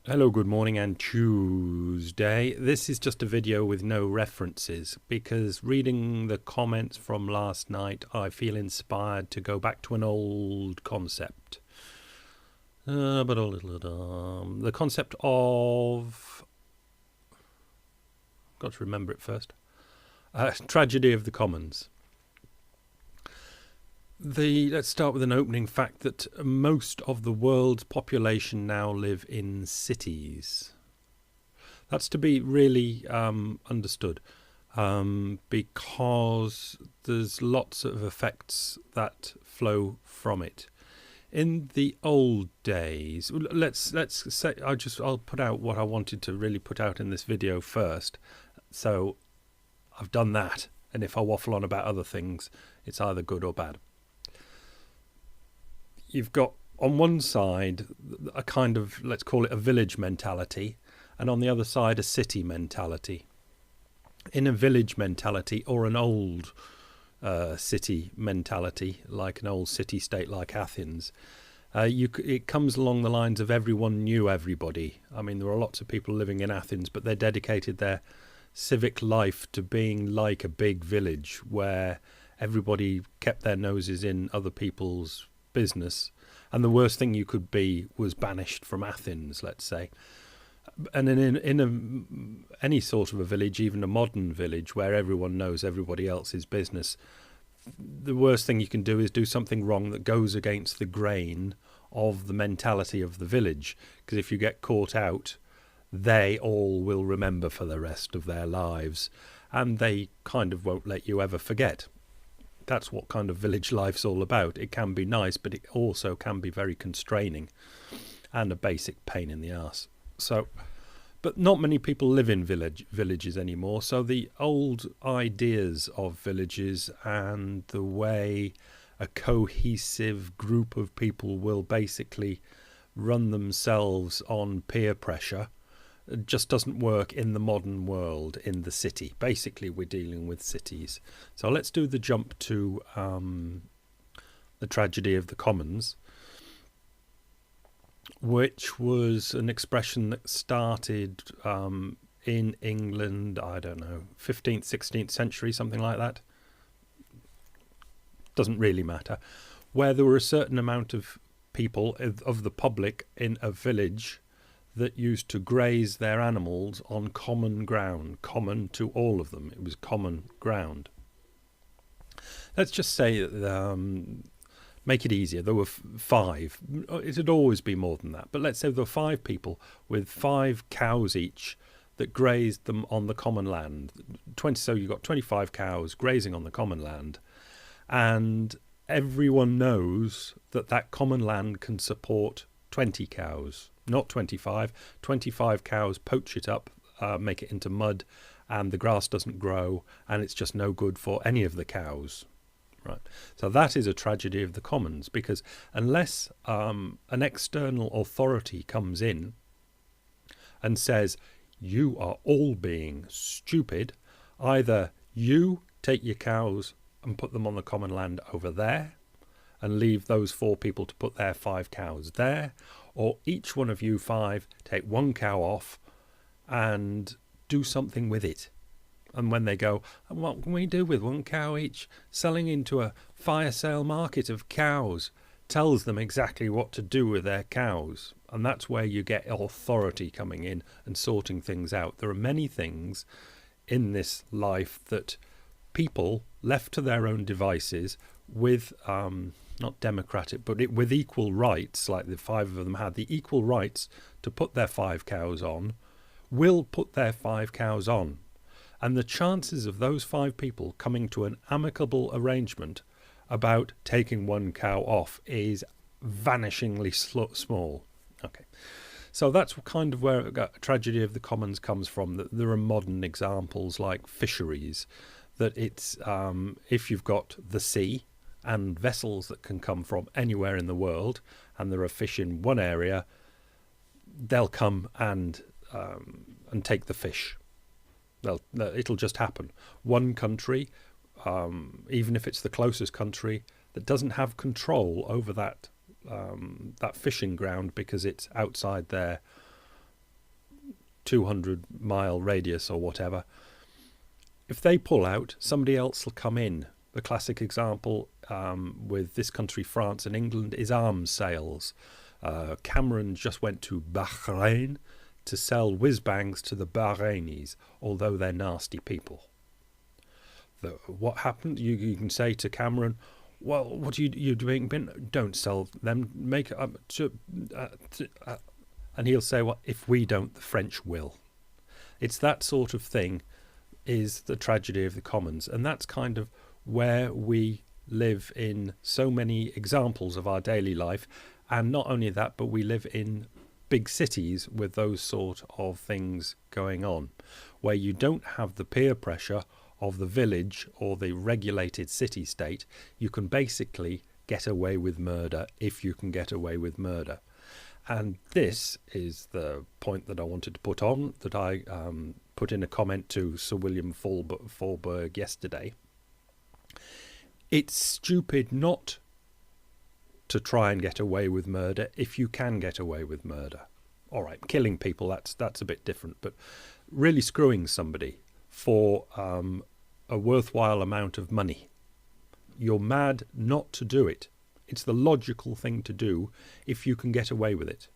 Hello, good morning and Tuesday. This is just a video with no references because reading the comments from last night I feel inspired to go back to an old concept. The concept of... got to remember it first. Tragedy of the Commons. Let's start with an opening fact that most of the world's population now live in cities. That's to be really understood because there's lots of effects that flow from it. In the old days, let's say I'll put out what I wanted to really put out in this video first. So I've done that, and if I waffle on about other things, it's either good or bad. You've got on one side a kind of, let's call it a village mentality, and on the other side a city mentality. In a village mentality or an old city mentality, like an old city-state like Athens, it comes along the lines of everyone knew everybody. I mean, there are lots of people living in Athens, but they dedicated their civic life to being like a big village where everybody kept their noses in other people's business, and the worst thing you could be was banished from Athens, let's say. And in any sort of a village, even a modern village where everyone knows everybody else's business, the worst thing you can do is do something wrong that goes against the grain of the mentality of the village, because if you get caught out, they all will remember for the rest of their lives, and they kind of won't let you ever forget. That's what kind of village life's all about. It can be nice, but it also can be very constraining and a basic pain in the arse. So, but not many people live in villages anymore. So the old ideas of villages and the way a cohesive group of people will basically run themselves on peer pressure just doesn't work in the modern world, in the city. Basically, we're dealing with cities. So let's do the jump to the tragedy of the commons, which was an expression that started in England, I don't know, 15th, 16th century, something like that. Doesn't really matter. Where there were a certain amount of people, of the public in a village, that used to graze their animals on common ground, common to all of them. It was common ground. Let's just say, make it easier, there were five. It would always be more than that, but let's say there were 5 people with 5 cows each that grazed them on the common land. So you've got 25 cows grazing on the common land, and everyone knows that that common land can support 20 cows. Not 25. 25 cows poach it up, make it into mud, and the grass doesn't grow, and it's just no good for any of the cows. Right. So that is a tragedy of the commons, because unless an external authority comes in and says, you are all being stupid, either you take your cows and put them on the common land over there and leave those 4 people to put their 5 cows there, or each one of you 5 take 1 cow off and do something with it. And when they go, what can we do with 1 cow each? Selling into a fire sale market of cows tells them exactly what to do with their cows. And that's where you get authority coming in and sorting things out. There are many things in this life that people left to their own devices with not democratic, but with equal rights, like the 5 of them had the equal rights to put their 5 cows on, will put their 5 cows on. And the chances of those 5 people coming to an amicable arrangement about taking 1 cow off is vanishingly small. Okay, so that's kind of where a tragedy of the commons comes from. That there are modern examples like fisheries, that it's if you've got the sea and vessels that can come from anywhere in the world, and there are fish in one area, they'll come and take the fish. It'll just happen. One country, even if it's the closest country, that doesn't have control over that fishing ground because it's outside their 200-mile radius or whatever. If they pull out, somebody else will come in. The classic example with this country, France and England, is arms sales. Cameron just went to Bahrain to sell whiz-bangs to the Bahrainis, although they're nasty people. What happened? You can say to Cameron, well, what are you doing? Don't sell them. Make and he'll say, well, if we don't, the French will. It's that sort of thing is the tragedy of the commons. And that's kind of where we live in so many examples of our daily life. And not only that, but we live in big cities with those sort of things going on, where you don't have the peer pressure of the village or the regulated city-state. You can basically get away with murder if you can get away with murder. And this is the point that I wanted to put on, that I put in a comment to Sir William Fahlberg yesterday. It's stupid not to try and get away with murder if you can get away with murder. All right, killing people, that's a bit different, but really screwing somebody for a worthwhile amount of money, you're mad not to do it. It's the logical thing to do if you can get away with it.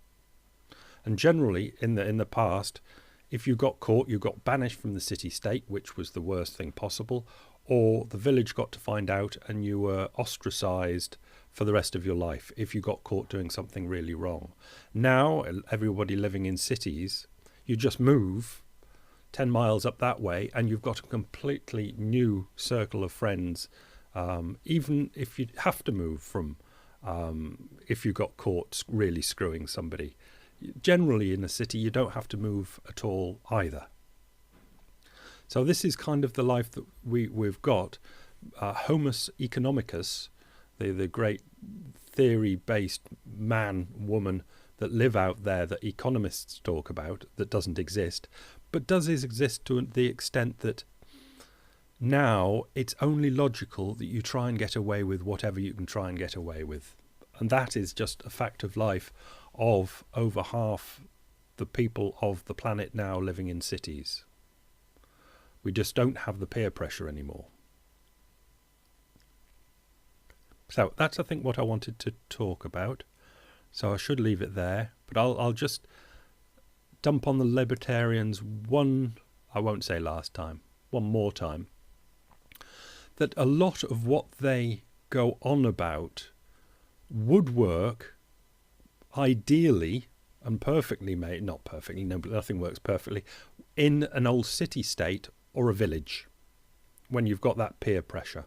And generally, in the past, if you got caught, you got banished from the city-state, which was the worst thing possible, or the village got to find out and you were ostracised for the rest of your life if you got caught doing something really wrong. Now, everybody living in cities, you just move 10 miles up that way and you've got a completely new circle of friends, even if you have to move from, if you got caught really screwing somebody. Generally in a city, you don't have to move at all either. So this is kind of the life that we've got. Homo economicus, the great theory-based man, woman that live out there that economists talk about, that doesn't exist, but does exist to the extent that now it's only logical that you try and get away with whatever you can try and get away with. And that is just a fact of life of over half the people of the planet now living in cities. We just don't have the peer pressure anymore. So that's, I think, what I wanted to talk about. So I should leave it there. But I'll just dump on the libertarians I won't say last time, one more time. That a lot of what they go on about would work ideally and perfectly, not perfectly, no, but nothing works perfectly, in an old city-state or a village, when you've got that peer pressure.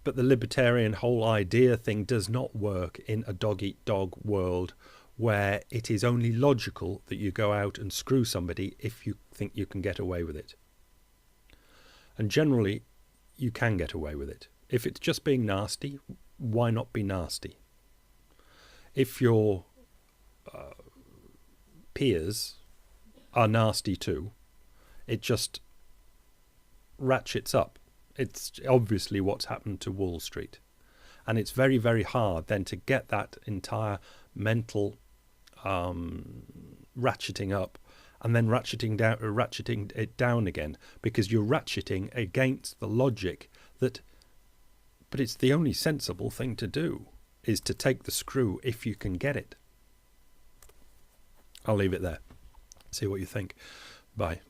But the libertarian whole idea thing does not work in a dog-eat-dog world where it is only logical that you go out and screw somebody if you think you can get away with it. And generally, you can get away with it. If it's just being nasty, why not be nasty? If your peers are nasty too, it just ratchets up. It's obviously what's happened to Wall Street. And it's very, very hard then to get that entire mental ratcheting up and then ratcheting it down again, because you're ratcheting against the logic that, but it's the only sensible thing to do, is to take the screw if you can get it. I'll leave it there. See what you think. Bye.